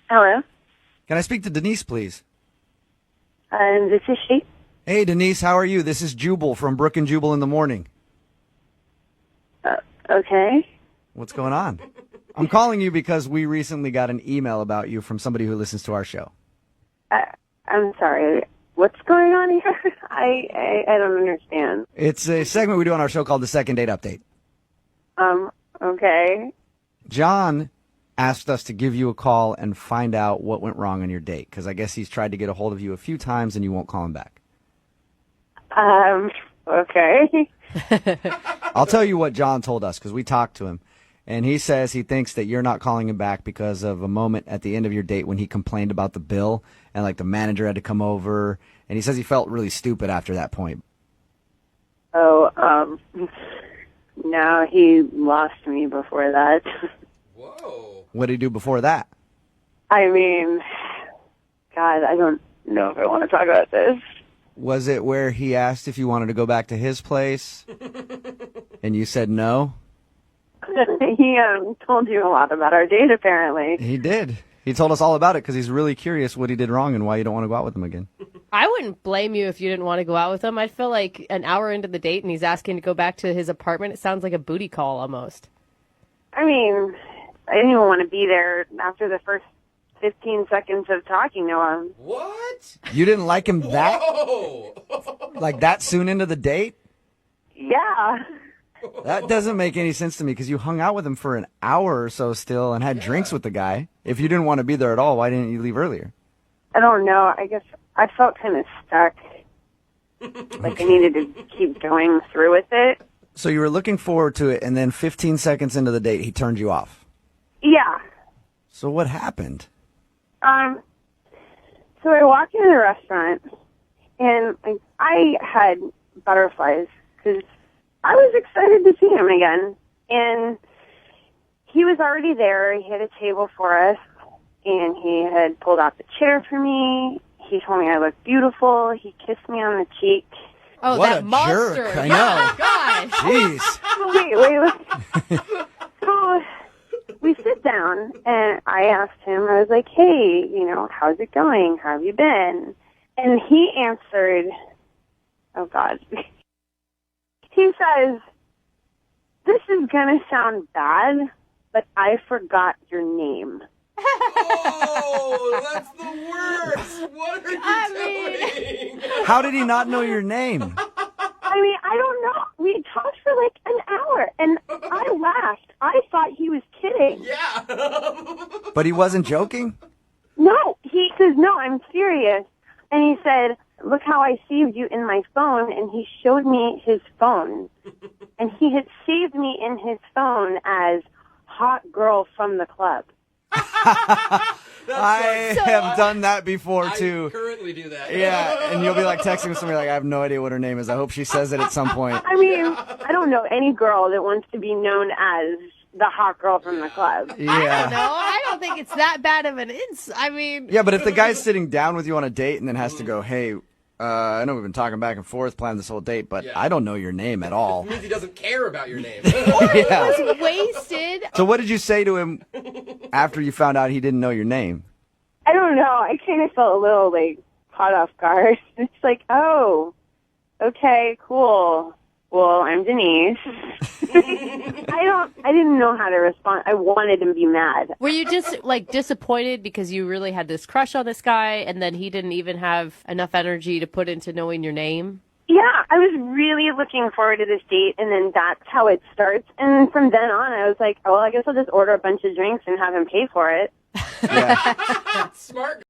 Hello. Can I speak to Denise, please? This is she. Hey, Denise, how are you? This is Jubal from Brook and Jubal in the Morning. Okay. What's going on? I'm calling you because we recently got an email about you from somebody who listens to our show. I'm sorry. What's going on here? I don't understand. It's a segment we do on our show called the Second Date Update. Okay. John asked us to give you a call and find out what went wrong on your date, because I guess he's tried to get a hold of you a few times and you won't call him back. Okay. I'll tell you what John told us, because we talked to him, and he says he thinks that you're not calling him back because of a moment at the end of your date when he complained about the bill and like the manager had to come over, and he says he felt really stupid after that point. Oh, no, he lost me before that. Whoa. What did he do before that? I mean, God, I don't know if I want to talk about this. Was it where he asked if you wanted to go back to his place and you said no? He told you a lot about our date, apparently. He did. He told us all about it because he's really curious what he did wrong and why you don't want to go out with him again. I wouldn't blame you if you didn't want to go out with him. I'd feel like an hour into the date and he's asking to go back to his apartment. It sounds like a booty call almost. I mean, I didn't even want to be there after the first 15 seconds of talking to him. What? You didn't like him that, Whoa. like that soon into the date? Yeah. That doesn't make any sense to me because you hung out with him for an hour or so still and had drinks with the guy. If you didn't want to be there at all, why didn't you leave earlier? I don't know. I guess I felt kind of stuck. Like I needed to keep going through with it. So you were looking forward to it, and then 15 seconds into the date, he turned you off. Yeah. So what happened? So I walked into the restaurant, and I had butterflies because I was excited to see him again. And he was already there. He had a table for us, and he had pulled out the chair for me. He told me I looked beautiful. He kissed me on the cheek. Oh, What that a monster. jerk. I Oh, know. gosh. Jeez. Wait. So we sit down, and I asked him, I was like, hey, how's it going? How have you been? And he answered, oh, God. He says, this is going to sound bad, but I forgot your name. Oh, that's the worst. What are you doing? How did he not know your name? I mean, I don't know. We talked for like an hour, and I laughed. I thought he was kidding. Yeah. But he wasn't joking? No, he says, no, I'm serious. And he said, look how I saved you in my phone. And he showed me his phone. And he had saved me in his phone as hot girl from the club. I have done that before, I too. currently do that. Yeah, and you'll be like texting somebody like, I have no idea what her name is. I hope she says it at some point. I mean, I don't know any girl that wants to be known as the hot girl from the club. I don't know. Yeah. I don't think it's that bad of an I mean, Yeah, but if the guy's sitting down with you on a date and then has to go, hey, I know we've been talking back and forth, planning this whole date, but Yeah. I don't know your name at all. It means he doesn't care about your name. Yeah. he's wasted. So what did you say to him after you found out he didn't know your name? I don't know. I kind of felt a little, like, caught off guard. It's like, oh, okay, cool. Well, I'm Denise. I didn't know how to respond. I wanted him to be mad. Were you just like disappointed because you really had this crush on this guy and then he didn't even have enough energy to put into knowing your name? Yeah, I was really looking forward to this date, and then that's how it starts. And from then on, I was like, well, I guess I'll just order a bunch of drinks and have him pay for it. Yeah. Smart